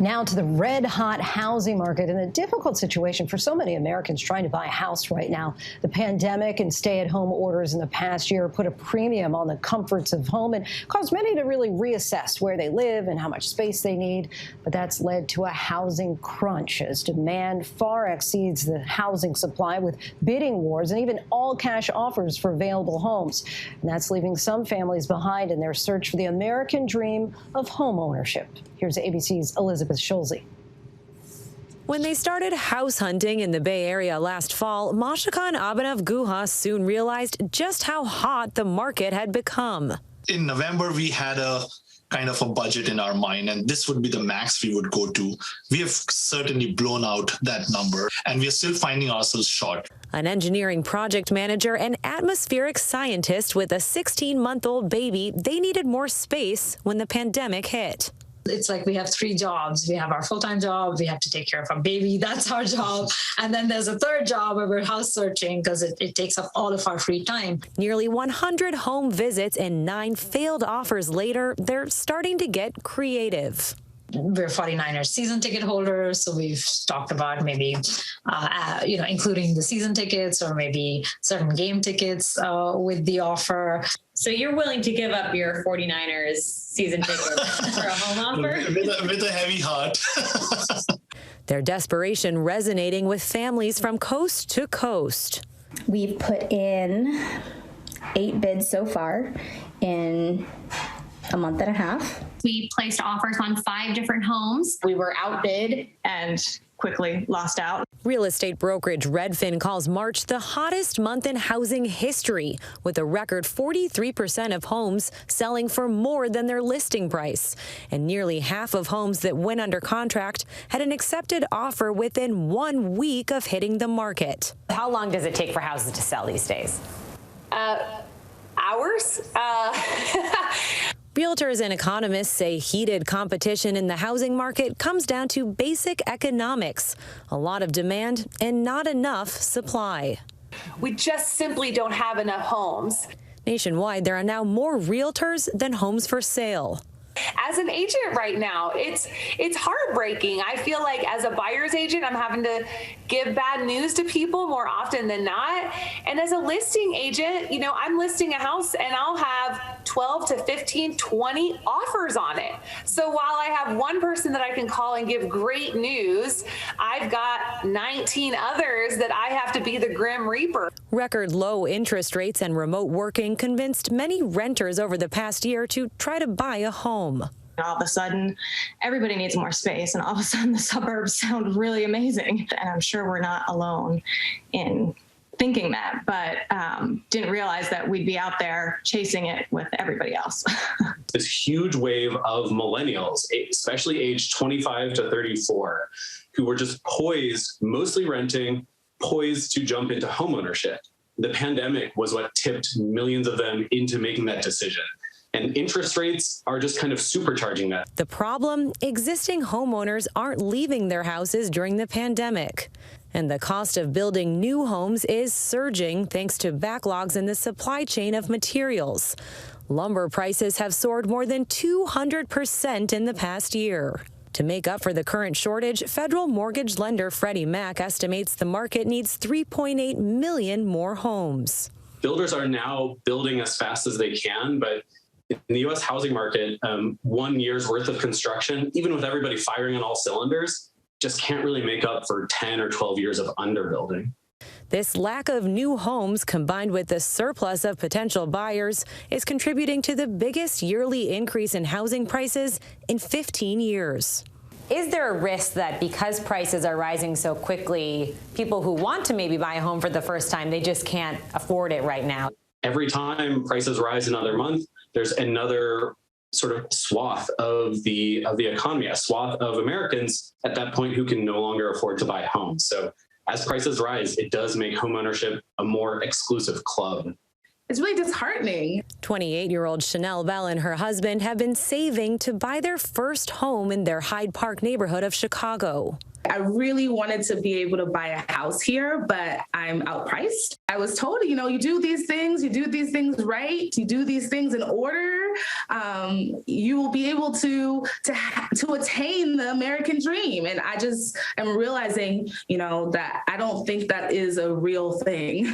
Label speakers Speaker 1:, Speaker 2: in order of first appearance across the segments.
Speaker 1: Now to the red-hot housing market and the difficult situation for so many Americans trying to buy a house right now. The pandemic and stay-at-home orders in the past year put a premium on the comforts of home and caused many to really reassess where they live and how much space they need. But that's led to a housing crunch as demand far exceeds the housing supply, with bidding wars and even all-cash offers for available homes. And that's leaving some families behind in their search for the American dream of home ownership. Here's ABC's Elizabeth Schulze.
Speaker 2: When they started house hunting in the Bay Area last fall, Mashika and Abhinav Guha soon realized just how hot the market had become.
Speaker 3: In November, we had a kind of a budget in our mind, and this would be the max we would go to. We have certainly blown out that number, and we are still finding ourselves short.
Speaker 2: An engineering project manager and atmospheric scientist with a 16-month-old baby, they needed more space when the pandemic hit.
Speaker 4: It's like we have 3 jobs. We have our full-time job, we have to take care of our baby, that's our job. And then there's a third job where we're house searching because it takes up all of our free time.
Speaker 2: Nearly 100 home visits and 9 failed offers later, they're starting to get creative.
Speaker 4: We're 49ers season ticket holders, so we've talked about maybe, including the season tickets or maybe certain game tickets with the offer.
Speaker 5: So you're willing to give up your 49ers season ticket for a home offer?
Speaker 3: With a heavy heart.
Speaker 2: Their desperation resonating with families from coast to coast.
Speaker 6: We've put in 8 bids so far in a month and a half.
Speaker 7: We placed offers on 5 different homes.
Speaker 8: We were outbid and quickly lost out.
Speaker 2: Real estate brokerage Redfin calls March the hottest month in housing history, with a record 43% of homes selling for more than their listing price. And nearly half of homes that went under contract had an accepted offer within 1 week of hitting the market.
Speaker 9: How long does it take for houses to sell these days?
Speaker 8: Hours?
Speaker 2: Realtors and economists say heated competition in the housing market comes down to basic economics, a lot of demand and not enough supply.
Speaker 10: We just simply don't have enough homes.
Speaker 2: Nationwide, there are now more realtors than homes for sale.
Speaker 10: As an agent right now, it's heartbreaking. I feel like as a buyer's agent, I'm having to give bad news to people more often than not. And as a listing agent, I'm listing a house and I'll have 12 to 15, 20 offers on it. So while I have one person that I can call and give great news, I've got 19 others that I have to be the grim reaper.
Speaker 2: Record low interest rates and remote working convinced many renters over the past year to try to buy a home.
Speaker 8: All of a sudden, everybody needs more space, and all of a sudden the suburbs sound really amazing. And I'm sure we're not alone in thinking that, but didn't realize that we'd be out there chasing it with everybody else.
Speaker 11: This huge wave of millennials, especially aged 25 to 34, who were just poised, mostly renting, poised to jump into homeownership. The pandemic was what tipped millions of them into making that decision. And interest rates are just kind of supercharging that.
Speaker 2: The problem, existing homeowners aren't leaving their houses during the pandemic. And the cost of building new homes is surging thanks to backlogs in the supply chain of materials. Lumber prices have soared more than 200% in the past year. To make up for the current shortage, federal mortgage lender Freddie Mac estimates the market needs 3.8 million more homes.
Speaker 11: Builders are now building as fast as they can, but in the U.S. housing market, 1 year's worth of construction, even with everybody firing on all cylinders, just can't really make up for 10 or 12 years of underbuilding.
Speaker 2: This lack of new homes, combined with the surplus of potential buyers, is contributing to the biggest yearly increase in housing prices in 15 years.
Speaker 9: Is there a risk that because prices are rising so quickly, people who want to maybe buy a home for the first time, they just can't afford it right now?
Speaker 11: Every time prices rise another month, there's another sort of swath of the economy, a swath of Americans at that point who can no longer afford to buy homes. So as prices rise, it does make homeownership a more exclusive club.
Speaker 12: It's really disheartening.
Speaker 2: 28-year-old Chanel Bell and her husband have been saving to buy their first home in their Hyde Park neighborhood of Chicago.
Speaker 12: I really wanted to be able to buy a house here, but I'm outpriced. I was told, you do these things right, you do these things in order, you will be able to attain the American dream. And I just am realizing, that I don't think that is a real thing.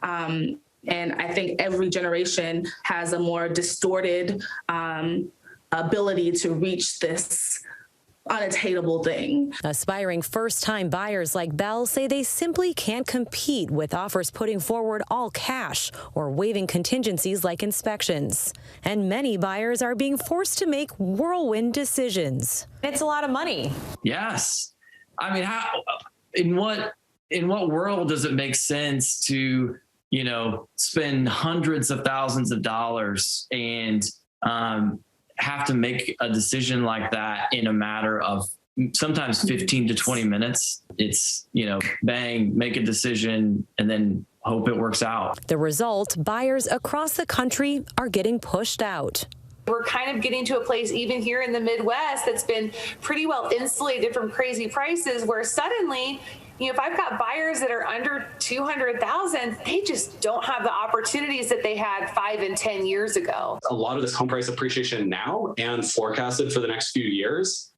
Speaker 12: And I think every generation has a more distorted ability to reach this unattainable thing.
Speaker 2: Aspiring first-time buyers like Belle say they simply can't compete with offers putting forward all cash or waiving contingencies like inspections. And many buyers are being forced to make whirlwind decisions.
Speaker 9: It's a lot of money.
Speaker 13: Yes. I mean, in what world does it make sense to, spend hundreds of thousands of dollars and have to make a decision like that in a matter of sometimes 15 to 20 minutes? It's, bang, make a decision and then hope it works out.
Speaker 2: The result, buyers across the country are getting pushed out.
Speaker 10: We're kind of getting to a place even here in the Midwest that's been pretty well insulated from crazy prices, where suddenly, if I've got buyers that are under 200,000, they just don't have the opportunities that they had 5 and 10 years ago.
Speaker 11: A lot of this home price appreciation now and forecasted for the next few years,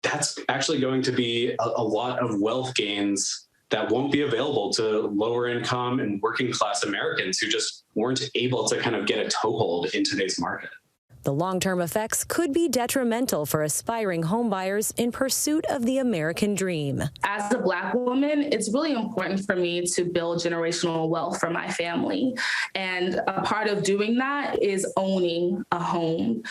Speaker 11: that's actually going to be a lot of wealth gains that won't be available to lower income and working class Americans who just weren't able to kind of get a toehold in today's market.
Speaker 2: The long-term effects could be detrimental for aspiring homebuyers in pursuit of the American dream.
Speaker 12: As a Black woman, it's really important for me to build generational wealth for my family. And a part of doing that is owning a home,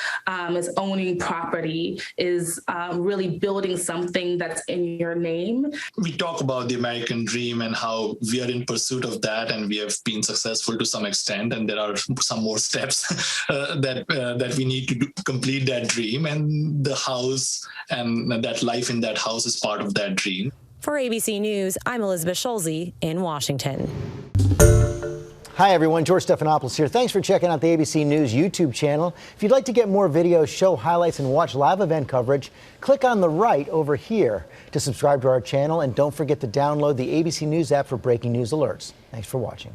Speaker 12: is owning property, is really building something that's in your name.
Speaker 3: We talk about the American dream and how we are in pursuit of that, and we have been successful to some extent, and there are some more steps that we need to complete that dream, and the house and that life in that house is part of that dream.
Speaker 2: For ABC News, I'm Elizabeth Schulze in Washington.
Speaker 14: Hi, everyone. George Stephanopoulos here. Thanks for checking out the ABC News YouTube channel. If you'd like to get more videos, show highlights, and watch live event coverage, click on the right over here to subscribe to our channel. And don't forget to download the ABC News app for breaking news alerts. Thanks for watching.